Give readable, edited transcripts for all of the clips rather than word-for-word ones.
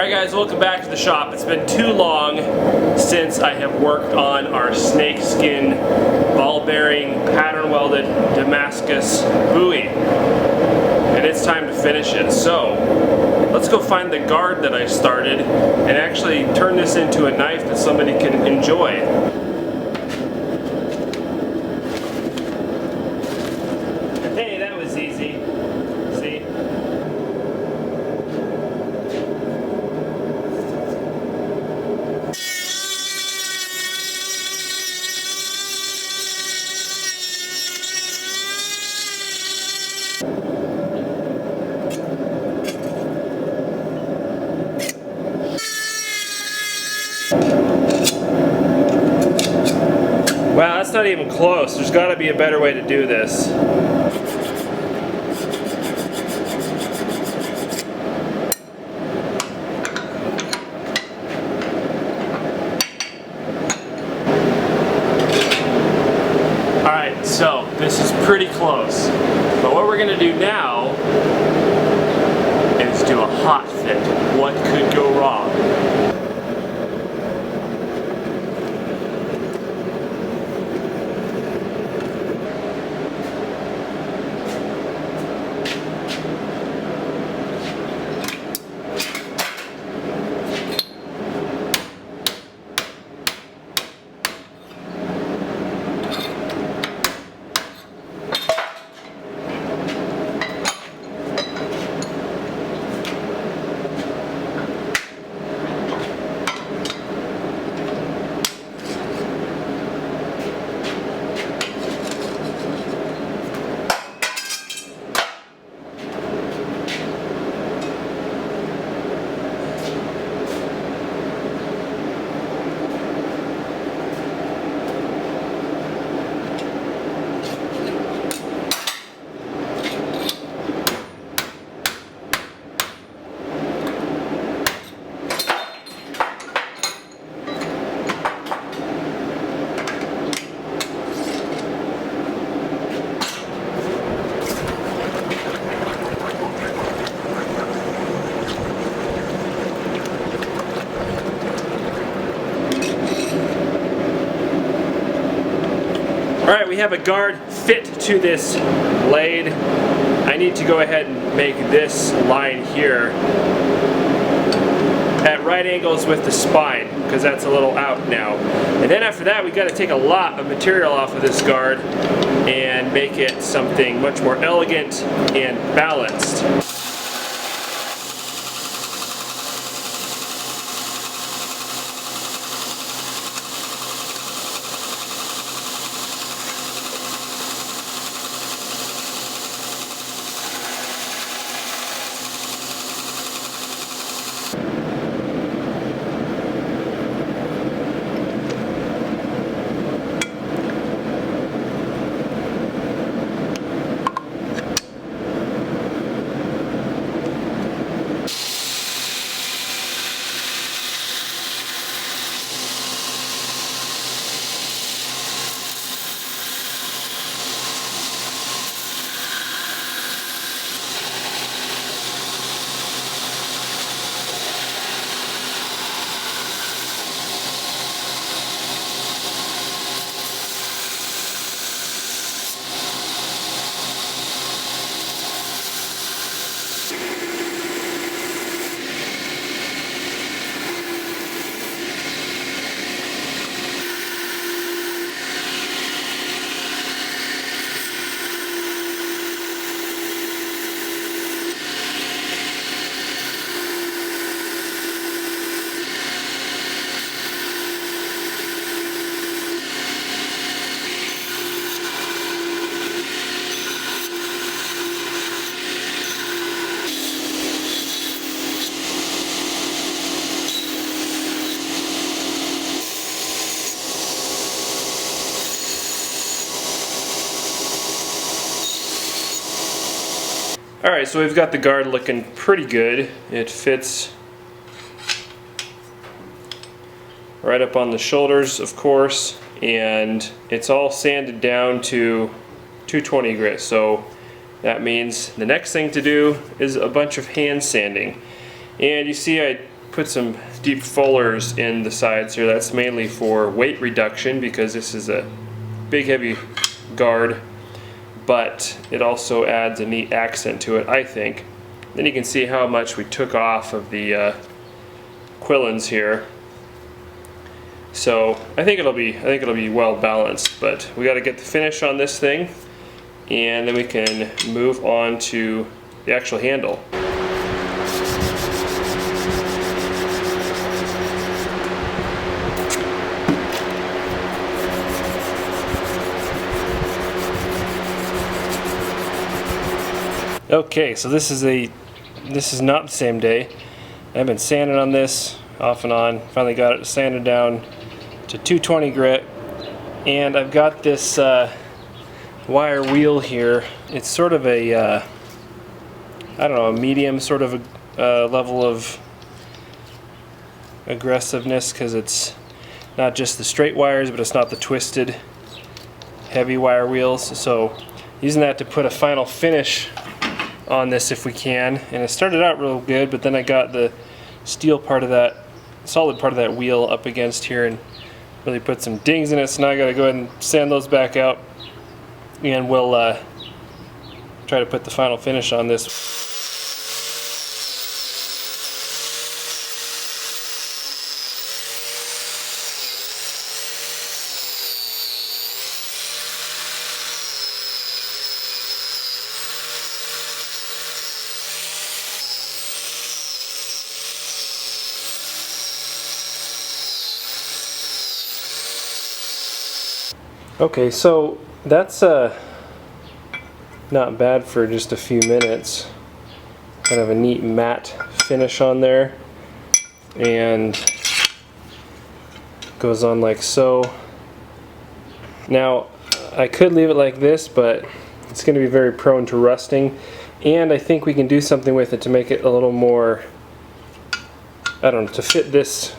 Alright guys, welcome back to the shop. It's been too long since I have worked on our snakeskin ball bearing pattern welded Damascus Bowie. And it's time to finish it. So let's go find the guard that I started and actually turn this into a knife that somebody can enjoy. Hey, that was easy. See? Wow, that's not even close. There's got to be a better way to do this. Alright, so this is pretty close. But what we're going to do now is do a hot fit. What could go wrong? Alright, we have a guard fit to this blade. I need to go ahead and make this line here at right angles with the spine, because that's a little out now. And then after that, we've got to take a lot of material off of this guard and make it something much more elegant and balanced. Alright, so we've got the guard looking pretty good. It fits right up on the shoulders, of course, and it's all sanded down to 220 grit. So that means the next thing to do is a bunch of hand sanding. And you see I put some deep fullers in the sides here. That's mainly for weight reduction because this is a big heavy guard, but it also adds a neat accent to it, I think. Then you can see how much we took off of the quillins here. So I think it'll be well balanced, but we got to get the finish on this thing, and then we can move on to the actual handle. Okay, so this is not the same day. I've been sanding on this off and on. Finally got it sanded down to 220 grit, and I've got this wire wheel here. It's sort of a I don't know, a medium sort of a level of aggressiveness, because it's not just the straight wires, but it's not the twisted heavy wire wheels. So using that to put a final finish on this if we can. And it started out real good, but then I got the steel part of that, solid part of that wheel up against here and really put some dings in it. So now I gotta go ahead and sand those back out, and we'll try to put the final finish on this. Okay, so that's not bad for just a few minutes. Kind of a neat matte finish on there, and goes on like so. Now I could leave it like this, but it's going to be very prone to rusting, and I think we can do something with it to make it a little more, I don't know, to fit this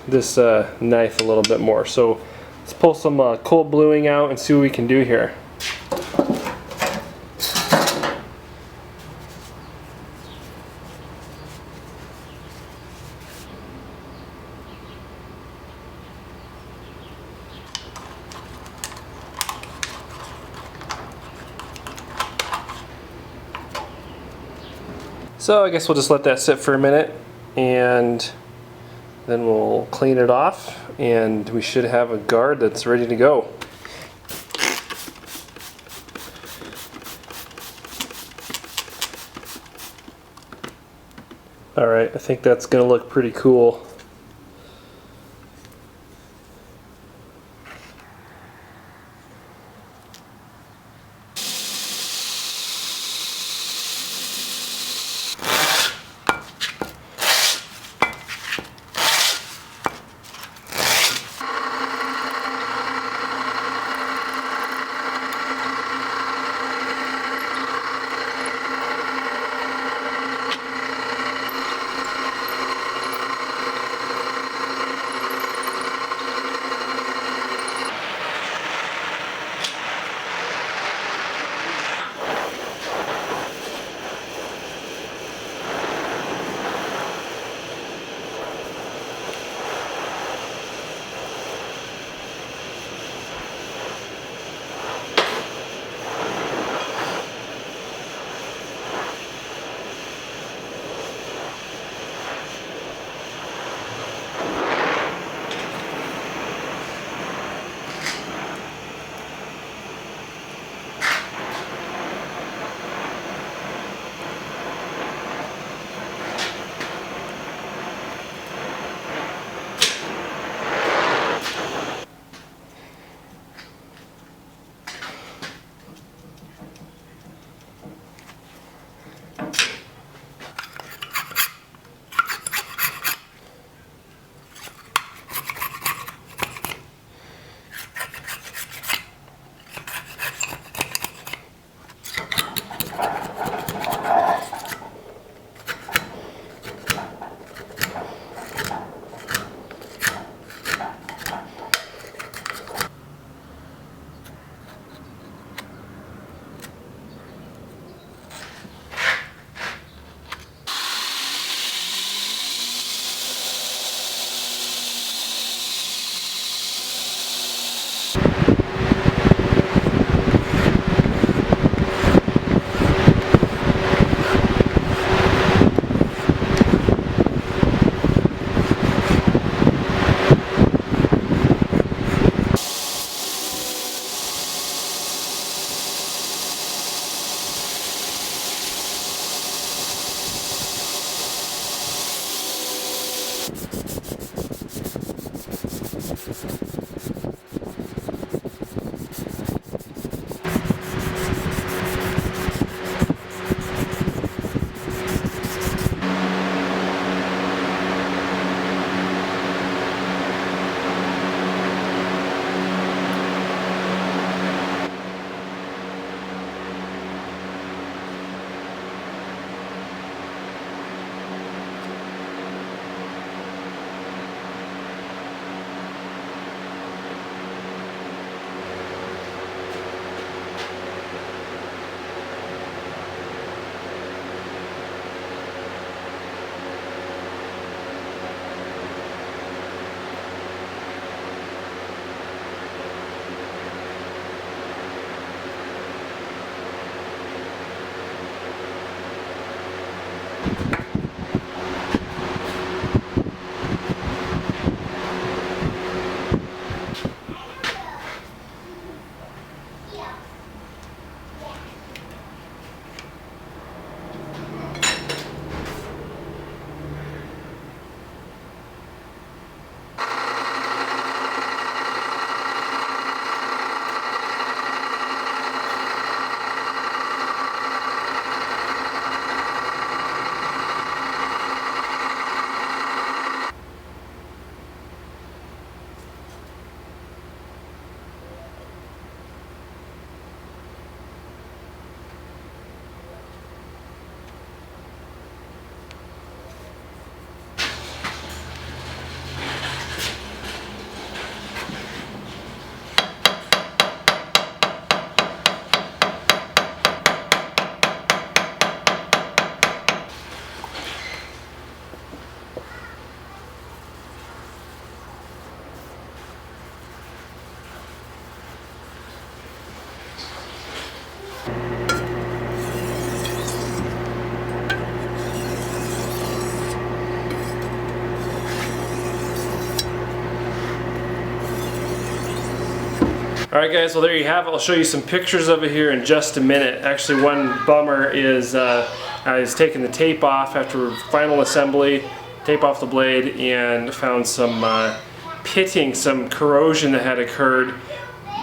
knife a little bit more. So let's pull some cold bluing out and see what we can do here. So I guess we'll just let that sit for a minute, and then we'll clean it off, and we should have a guard that's ready to go. Alright, I think that's going to look pretty cool. Alright guys, well there you have it. I'll show you some pictures of it here in just a minute. Actually, one bummer is I was taking the tape off after final assembly, tape off the blade, and found some pitting, some corrosion that had occurred,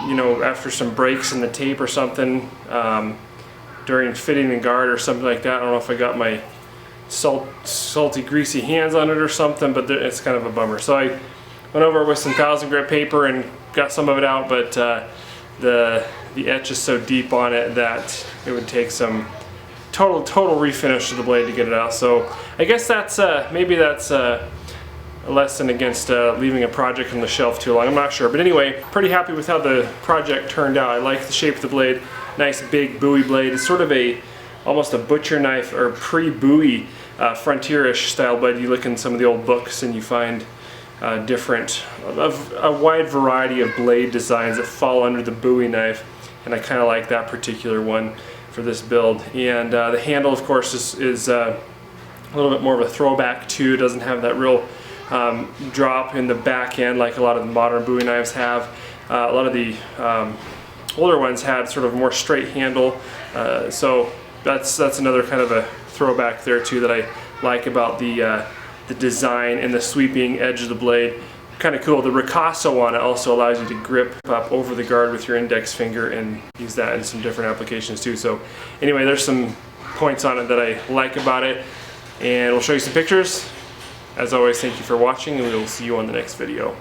you know, after some breaks in the tape or something during fitting the guard or something like that. I don't know if I got my salty, greasy hands on it or something, but it's kind of a bummer. So I went over with some 1000 grit paper and got some of it out, but the etch is so deep on it that it would take some total refinish of the blade to get it out. So I guess that's maybe that's a lesson against leaving a project on the shelf too long. I'm not sure, but anyway, pretty happy with how the project turned out. I like the shape of the blade. Nice big Bowie blade. It's sort of almost a butcher knife or pre-Bowie frontier-ish style blade. You look in some of the old books and you find a wide variety of blade designs that fall under the Bowie knife, and I kind of like that particular one for this build. And the handle, of course, is a little bit more of a throwback too. It doesn't have that real drop in the back end like a lot of the modern Bowie knives have. A lot of the older ones had sort of a more straight handle, so that's another kind of a throwback there too that I like about the design and the sweeping edge of the blade. Kind of cool. The ricasso on it also allows you to grip up over the guard with your index finger and use that in some different applications too. So anyway, there's some points on it that I like about it, and we'll show you some pictures. As always, thank you for watching, and we will see you on the next video.